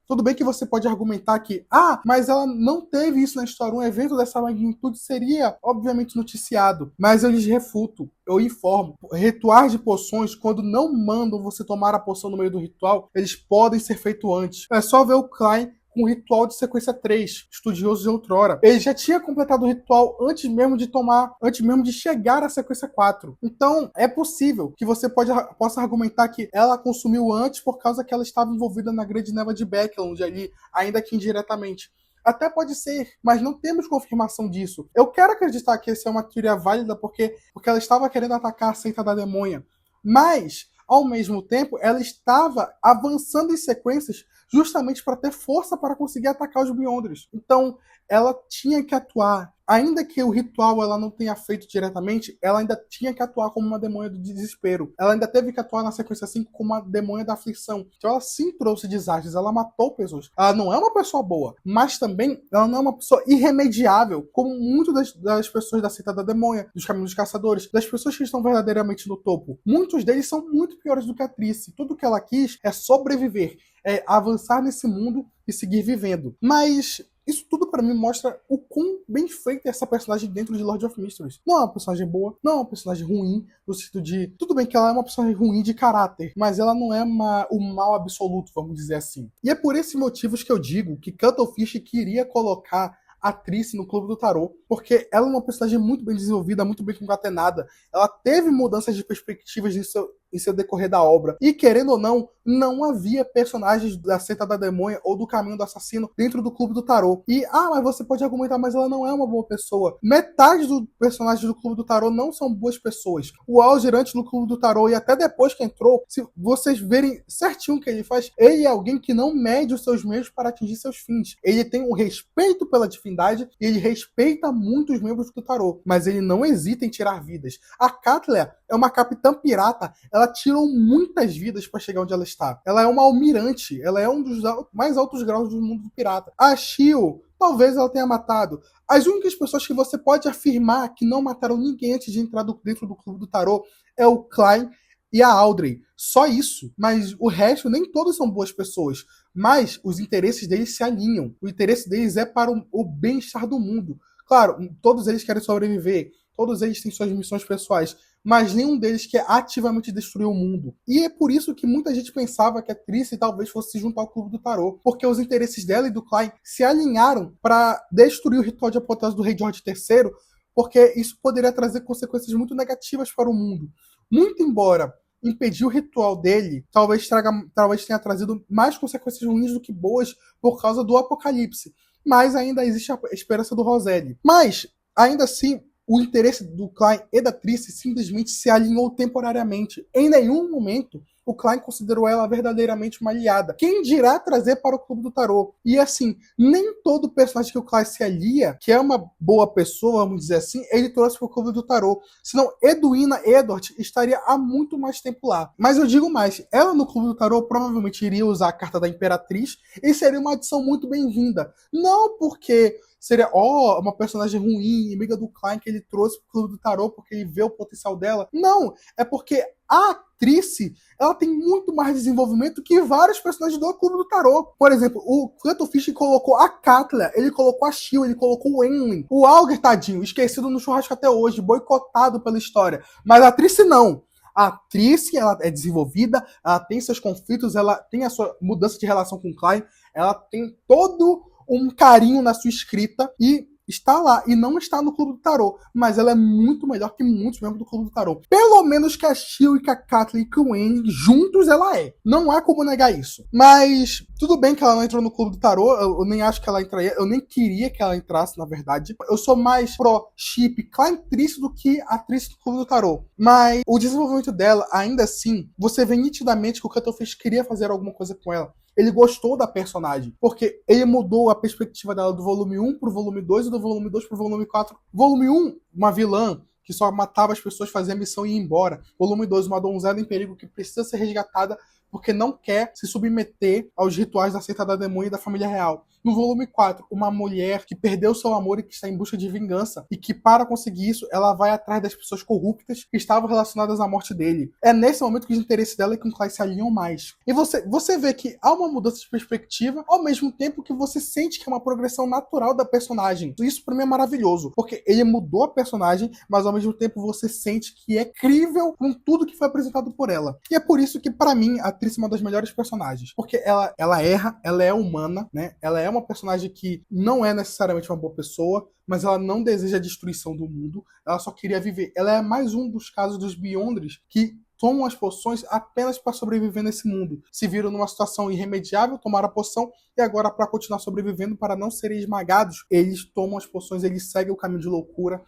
tudo bem que você pode argumentar que, mas ela não teve isso na história, um evento dessa magnitude seria, obviamente, noticiado. Mas eu lhes refuto, eu informo. Rituais de poções, quando não mandam você tomar a poção no meio do ritual, eles podem ser feitos antes. É só ver o Klein com o ritual de sequência 3, estudioso de outrora. Ele já tinha completado o ritual antes mesmo de chegar à sequência 4. Então, é possível que você possa argumentar que ela consumiu antes por causa que ela estava envolvida na grande neva de Backlund ali, ainda que indiretamente. Até pode ser, mas não temos confirmação disso. Eu quero acreditar que essa é uma teoria válida porque ela estava querendo atacar a seita da demônia. Mas, ao mesmo tempo, ela estava avançando em sequências justamente para ter força para conseguir atacar os Beyonders. Então, ela tinha que atuar. Ainda que o ritual ela não tenha feito diretamente, ela ainda tinha que atuar como uma demônia do desespero. Ela ainda teve que atuar na sequência 5 como uma demônia da aflição. Então ela sim trouxe desastres, ela matou pessoas. Ela não é uma pessoa boa, mas também ela não é uma pessoa irremediável, como muitas das pessoas da seita da demônia, dos caminhos dos caçadores, das pessoas que estão verdadeiramente no topo. Muitos deles são muito piores do que a Trice. Tudo que ela quis é sobreviver, é avançar nesse mundo e seguir vivendo. Mas isso tudo pra mim mostra o quão bem feita é essa personagem dentro de Lord of Mysteries. Não é uma personagem boa, não é uma personagem ruim, no sentido de... Tudo bem que ela é uma personagem ruim de caráter, mas ela não é o mal absoluto, vamos dizer assim. E é por esses motivos que eu digo que Cuttlefish queria colocar a Triss no Clube do Tarot, porque ela é uma personagem muito bem desenvolvida, muito bem concatenada. Ela teve mudanças de perspectivas em seu decorrer da obra. E, querendo ou não, não havia personagens da Seita da Demônia ou do Caminho do Assassino dentro do Clube do Tarot. E, mas você pode argumentar, mas ela não é uma boa pessoa. Metade dos personagens do Clube do Tarot não são boas pessoas. O Alger, antes no Clube do Tarot e até depois que entrou, se vocês verem certinho o que ele faz, ele é alguém que não mede os seus meios para atingir seus fins. Ele tem um respeito pela divindade e ele respeita muito os membros do Tarot, mas ele não hesita em tirar vidas. A Cátlia é uma capitã pirata, ela tirou muitas vidas para chegar onde ela está. Ela é uma almirante, ela é um dos mais altos graus do mundo do pirata. A Shio, talvez ela tenha matado. As únicas pessoas que você pode afirmar que não mataram ninguém antes de entrar dentro do Clube do Tarot é o Klein e a Audrey. Só isso. Mas o resto, nem todos são boas pessoas. Mas os interesses deles se alinham. O interesse deles é para o bem-estar do mundo. Claro, todos eles querem sobreviver. Todos eles têm suas missões pessoais. Mas nenhum deles quer ativamente destruir o mundo. E é por isso que muita gente pensava que a Triss talvez fosse se juntar ao Clube do Tarot. Porque os interesses dela e do Klein se alinharam para destruir o ritual de apoteose do rei George III, porque isso poderia trazer consequências muito negativas para o mundo. Muito embora impedir o ritual dele talvez tenha trazido mais consequências ruins do que boas por causa do apocalipse. Mas ainda existe a esperança do Roselle. Mas, ainda assim, o interesse do Klein e da Triss simplesmente se alinhou temporariamente. Em nenhum momento o Klein considerou ela verdadeiramente uma aliada. Quem dirá trazer para o Clube do Tarot? E assim, nem todo personagem que o Klein se alia, que é uma boa pessoa, vamos dizer assim, ele trouxe para o Clube do Tarot. Senão Edwina Edward estaria há muito mais tempo lá. Mas eu digo mais, ela no Clube do Tarot provavelmente iria usar a carta da Imperatriz e seria uma adição muito bem-vinda. Não porque seria uma personagem ruim, inimiga do Klein que ele trouxe pro Clube do Tarot porque ele vê o potencial dela. Não, é porque a Triss, ela tem muito mais desenvolvimento que vários personagens do Clube do Tarot. Por exemplo, o Cuttlefish colocou a Cátlia, ele colocou a Shio, ele colocou o Enlil. O Alger, tadinho, esquecido no churrasco até hoje, boicotado pela história. Mas a Triss não. A Triss, ela é desenvolvida, ela tem seus conflitos, ela tem a sua mudança de relação com o Klein, ela tem todo um carinho na sua escrita e está lá. E não está no Clube do Tarot, mas ela é muito melhor que muitos membros do Clube do Tarot. Pelo menos que a Shio e que a Cátlia e que o Enlil juntos ela é. Não há como negar isso. Mas tudo bem que ela não entrou no Clube do Tarot, eu nem acho que ela entraria, eu nem queria que ela entrasse, na verdade. Eu sou mais pro-chip Klein Triss do que a Triss do Clube do Tarot. Mas o desenvolvimento dela, ainda assim, você vê nitidamente que o Cuttlefish queria fazer alguma coisa com ela. Ele gostou da personagem, porque ele mudou a perspectiva dela do volume 1 pro volume 2 e do volume 2 pro volume 4. Volume 1, uma vilã que só matava as pessoas, fazia a missão e ia embora. Volume 2, uma donzela em perigo que precisa ser resgatada porque não quer se submeter aos rituais da seita da demônia e da família real. No volume 4, uma mulher que perdeu seu amor e que está em busca de vingança, e que para conseguir isso, ela vai atrás das pessoas corruptas que estavam relacionadas à morte dele. É nesse momento que os interesses dela e com o Klein se alinham mais. E você vê que há uma mudança de perspectiva, ao mesmo tempo que você sente que é uma progressão natural da personagem. Isso pra mim é maravilhoso, porque ele mudou a personagem, mas ao mesmo tempo você sente que é crível com tudo que foi apresentado por ela. E é por isso que, pra mim, a Triss é uma das melhores personagens. Porque ela erra, ela é humana, né? Ela é uma personagem que não é necessariamente uma boa pessoa, mas ela não deseja a destruição do mundo, ela só queria viver. Ela é mais um dos casos dos Beyonders que tomam as poções apenas para sobreviver nesse mundo. Se viram numa situação irremediável, tomaram a poção, e agora, para continuar sobrevivendo, para não serem esmagados, eles tomam as poções, eles seguem o caminho de loucura,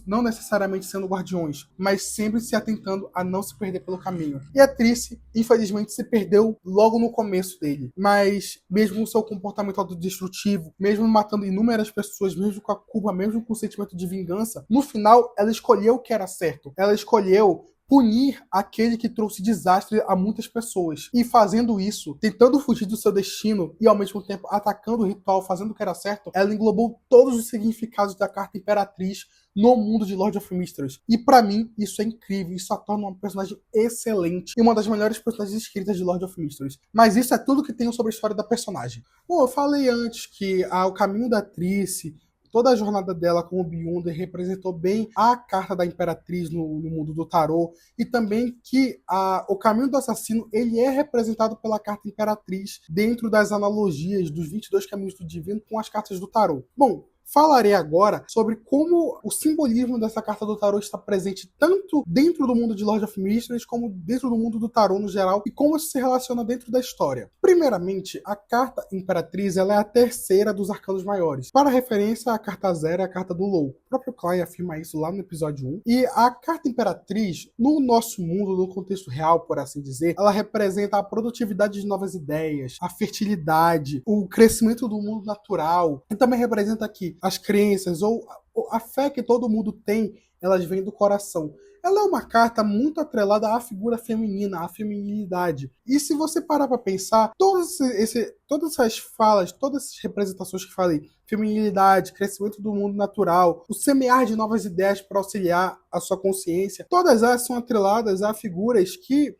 não necessariamente sendo guardiões, mas sempre se atentando a não se perder pelo caminho. E a Triss, infelizmente, se perdeu logo no começo dele. Mas, mesmo o seu comportamento autodestrutivo, mesmo matando inúmeras pessoas, mesmo com a culpa, mesmo com o sentimento de vingança, no final, ela escolheu o que era certo. Ela escolheu punir aquele que trouxe desastre a muitas pessoas. E fazendo isso, tentando fugir do seu destino e ao mesmo tempo atacando o ritual, fazendo o que era certo, ela englobou todos os significados da carta Imperatriz no mundo de Lord of Mysteries. E pra mim, isso é incrível. Isso a torna uma personagem excelente e uma das melhores personagens escritas de Lord of Mysteries. Mas isso é tudo que tenho sobre a história da personagem. Bom, eu falei antes que o caminho da Triss, toda a jornada dela como Beyonder representou bem a carta da Imperatriz no mundo do tarô, e também que o caminho do assassino ele é representado pela carta Imperatriz dentro das analogias dos 22 caminhos do divino com as cartas do tarô. Bom, Falarei agora sobre como o simbolismo dessa carta do tarô está presente tanto dentro do mundo de Lord of Mysteries como dentro do mundo do tarô no geral e como isso se relaciona dentro da história. Primeiramente, a carta Imperatriz ela é a terceira dos arcanos maiores. Para referência, a carta 0 é a carta do louco. O próprio Klein afirma isso lá no episódio 1. E a carta Imperatriz, no nosso mundo, no contexto real, por assim dizer, ela representa a produtividade de novas ideias, a fertilidade, o crescimento do mundo natural. E também representa aqui as crenças ou a fé que todo mundo tem, elas vêm do coração. Ela é uma carta muito atrelada à figura feminina, à feminilidade. E se você parar para pensar, todas essas falas, todas essas representações que falei, feminilidade, crescimento do mundo natural, o semear de novas ideias para auxiliar a sua consciência, todas elas são atreladas a figuras que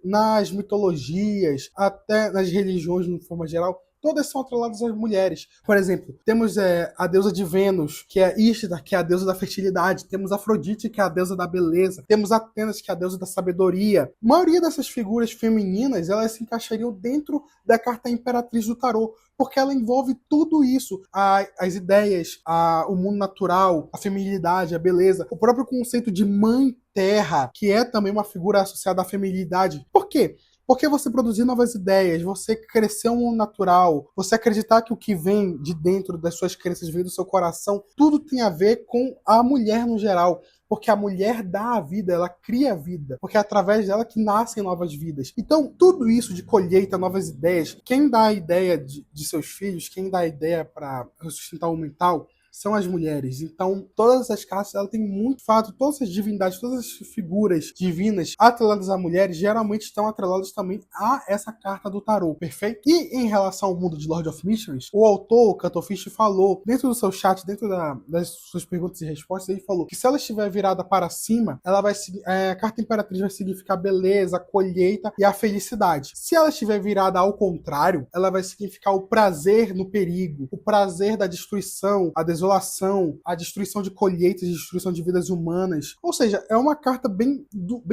nas mitologias, até nas religiões de forma geral, todas são atreladas às mulheres. Por exemplo, temos a deusa de Vênus, que é Ishtar, que é a deusa da fertilidade. Temos Afrodite, que é a deusa da beleza. Temos Atenas, que é a deusa da sabedoria. A maioria dessas figuras femininas, elas se encaixariam dentro da carta Imperatriz do tarô, porque ela envolve tudo isso, as ideias, o mundo natural, a feminilidade, a beleza, o próprio conceito de mãe terra, que é também uma figura associada à feminilidade. Por quê? Porque você produzir novas ideias, você crescer um mundo natural, você acreditar que o que vem de dentro das suas crenças vem do seu coração, tudo tem a ver com a mulher no geral. Porque a mulher dá a vida, ela cria a vida. Porque é através dela que nascem novas vidas. Então, tudo isso de colheita, novas ideias, quem dá a ideia de seus filhos, quem dá a ideia para sustentar o mental, são as mulheres. Então, todas essas cartas, ela tem muito fato, todas as divindades, todas as figuras divinas atreladas a mulheres, geralmente estão atreladas também a essa carta do tarô, perfeito? E em relação ao mundo de Lord of Mysteries, o autor, o Cuttlefish, falou, dentro do seu chat, dentro das suas perguntas e respostas, ele falou que se ela estiver virada para cima, ela vai a carta Imperatriz vai significar beleza, colheita e a felicidade. Se ela estiver virada ao contrário, ela vai significar o prazer no perigo, o prazer da destruição, a desolação, a destruição de colheitas, a destruição de vidas humanas. Ou seja, é uma carta bem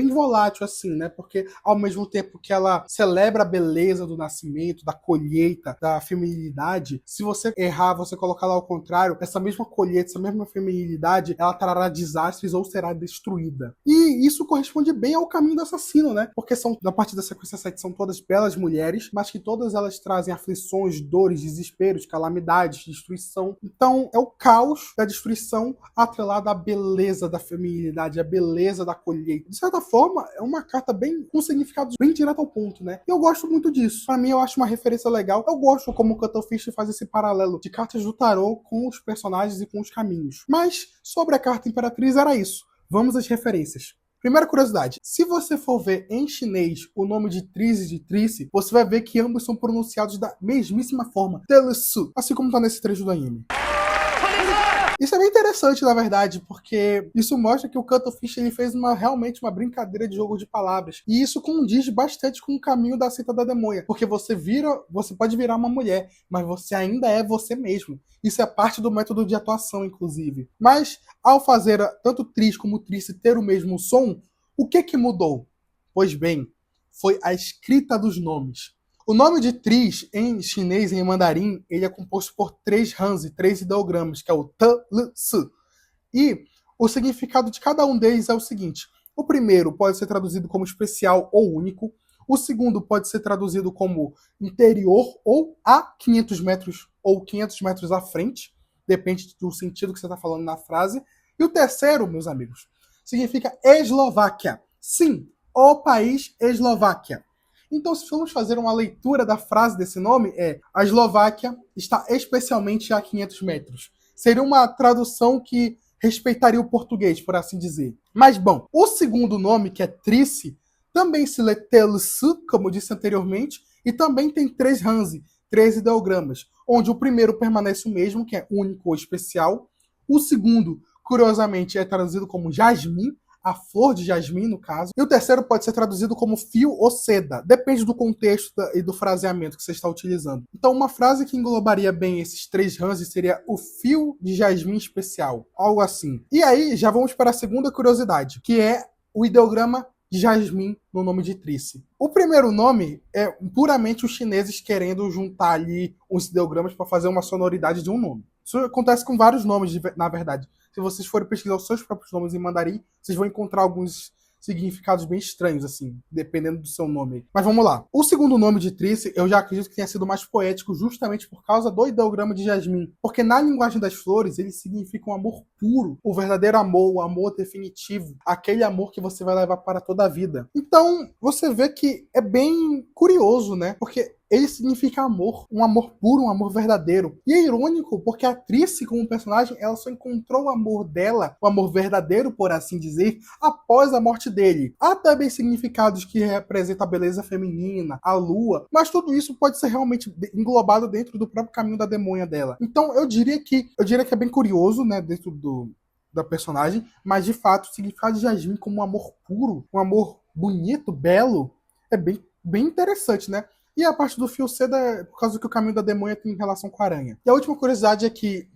volátil, assim, né? Porque ao mesmo tempo que ela celebra a beleza do nascimento, da colheita, da feminilidade, se você errar, você colocar lá ao contrário, essa mesma colheita, essa mesma feminilidade, ela trará desastres ou será destruída. E isso corresponde bem ao caminho do assassino, né? Porque a partir da sequência 7 são todas belas mulheres, mas que todas elas trazem aflições, dores, desesperos, calamidades, destruição. Então, é o caos da destruição atrelada à beleza da feminilidade, à beleza da colheita. De certa forma, é uma carta com significado bem direto ao ponto, né? E eu gosto muito disso. Pra mim, eu acho uma referência legal. Eu gosto como o Cuttlefish faz esse paralelo de cartas do tarô com os personagens e com os caminhos. Mas, sobre a carta Imperatriz, era isso. Vamos às referências. Primeira curiosidade, se você for ver em chinês o nome de Trice e de Trice, você vai ver que ambos são pronunciados da mesmíssima forma, Telesu, assim como tá nesse trecho do anime. Isso é bem interessante, na verdade, porque isso mostra que o Cuttlefish ele fez realmente uma brincadeira de jogo de palavras. E isso condiz bastante com o caminho da seita da demônia. Porque você pode virar uma mulher, mas você ainda é você mesmo. Isso é parte do método de atuação, inclusive. Mas, ao fazer tanto Triss como Trice ter o mesmo som, o que mudou? Pois bem, foi a escrita dos nomes. O nome de Triss, em chinês e em mandarim, ele é composto por 3 hanzi, 3 ideogramas, que é o T, L, S. E o significado de cada um deles é o seguinte. O primeiro pode ser traduzido como especial ou único. O segundo pode ser traduzido como interior ou a 500 metros ou 500 metros à frente. Depende do sentido que você está falando na frase. E o terceiro, meus amigos, significa Eslováquia. Sim, o país Eslováquia. Então, se formos fazer uma leitura da frase desse nome, a Eslováquia está especialmente a 500 metros. Seria uma tradução que respeitaria o português, por assim dizer. Mas, bom, o segundo nome, que é Trice, também se lê Telsu, como eu disse anteriormente, e também tem 3 hanzi, 3 ideogramas, onde o primeiro permanece o mesmo, que é único ou especial. O segundo, curiosamente, é traduzido como jasmim, a flor de jasmim, no caso. E o terceiro pode ser traduzido como fio ou seda. Depende do contexto e do fraseamento que você está utilizando. Então, uma frase que englobaria bem esses 3 hanzi seria o fio de jasmim especial. Algo assim. E aí, já vamos para a segunda curiosidade, que é o ideograma de jasmim no nome de Trice. O primeiro nome é puramente os chineses querendo juntar ali os ideogramas para fazer uma sonoridade de um nome. Isso acontece com vários nomes, na verdade. Se vocês forem pesquisar os seus próprios nomes em mandarim, vocês vão encontrar alguns significados bem estranhos, assim, dependendo do seu nome. Mas vamos lá. O segundo nome de Trice, eu já acredito que tenha sido mais poético justamente por causa do ideograma de Jasmine. Porque na linguagem das flores, ele significa um amor puro, o verdadeiro amor, o amor definitivo, aquele amor que você vai levar para toda a vida. Então, você vê que é bem curioso, né? Porque ele significa amor, um amor puro, um amor verdadeiro. E é irônico, porque a Trice, como personagem, ela só encontrou o amor dela, o amor verdadeiro, por assim dizer, após a morte dele. Há também significados que representam a beleza feminina, a lua, mas tudo isso pode ser realmente englobado dentro do próprio caminho da demônia dela. Então, eu diria que é bem curioso, né, dentro da personagem, mas de fato, o significado de Jasmine como um amor puro, um amor bonito, belo, é bem interessante, né? E a parte do fio seda é por causa que o caminho da demônia tem relação com a aranha. E a última curiosidade é que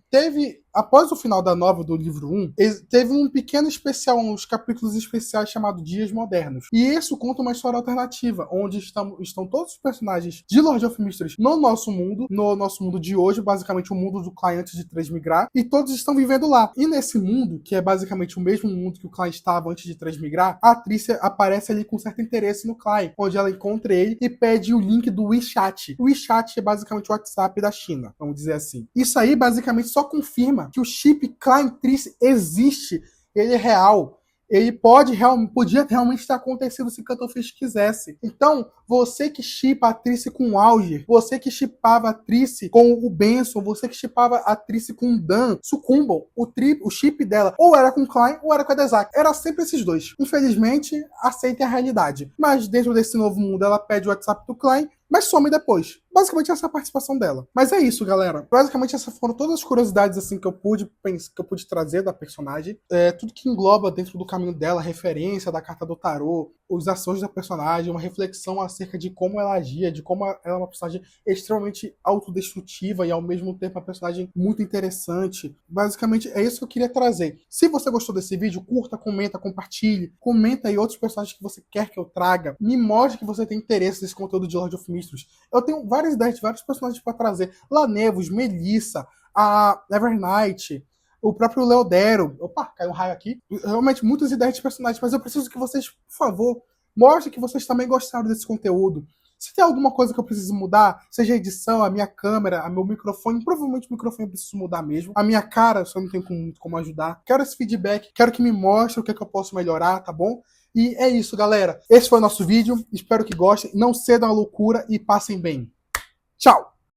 após o final da novela do livro 1, teve um pequeno especial, uns capítulos especiais chamados Dias Modernos. E isso conta uma história alternativa, onde estão todos os personagens de Lord of Mysteries no nosso mundo de hoje, basicamente o mundo do Klein antes de transmigrar, e todos estão vivendo lá. E nesse mundo, que é basicamente o mesmo mundo que o Klein estava antes de transmigrar, a atriz aparece ali com certo interesse no Klein, onde ela encontra ele e pede o link do WeChat. O WeChat é basicamente o WhatsApp da China, vamos dizer assim. Isso aí basicamente só confirma que o chip Klein-Trice existe, ele é real. Ele podia realmente ter acontecido se Cuttlefish quisesse. Então, você que shippa a Trice com o Alger, você que shippava a Trice com o Benson, você que shippava a Trice com o Dan, sucumbam. O chip dela ou era com o Klein ou era com a Dezak. Era sempre esses dois. Infelizmente, aceitem a realidade. Mas dentro desse novo mundo, ela pede o WhatsApp do Klein, mas some depois. Basicamente essa é a participação dela. Mas é isso, galera. Basicamente essas foram todas as curiosidades assim que eu pude trazer da personagem. Tudo que engloba dentro do caminho dela, referência da carta do tarô, os ações da personagem, uma reflexão acerca de como ela agia, de como ela é uma personagem extremamente autodestrutiva e ao mesmo tempo uma personagem muito interessante. Basicamente é isso que eu queria trazer. Se você gostou desse vídeo, curta, comenta, compartilhe. Comenta aí outros personagens que você quer que eu traga. Me mostre que você tem interesse nesse conteúdo de Lord of Mysteries. Eu tenho várias ideias de vários personagens para trazer. Lanevos, Melissa, a Evernight, o próprio Leodero. Opa, caiu um raio aqui. Realmente, muitas ideias de personagens, mas eu preciso que vocês, por favor, mostrem que vocês também gostaram desse conteúdo. Se tem alguma coisa que eu preciso mudar, seja a edição, a minha câmera, o meu microfone, provavelmente o microfone eu preciso mudar mesmo. A minha cara, eu só não tenho como ajudar. Quero esse feedback, quero que me mostre o que é que eu posso melhorar, tá bom? E é isso, galera. Esse foi o nosso vídeo. Espero que gostem. Não cedam à loucura e passem bem. Tchau!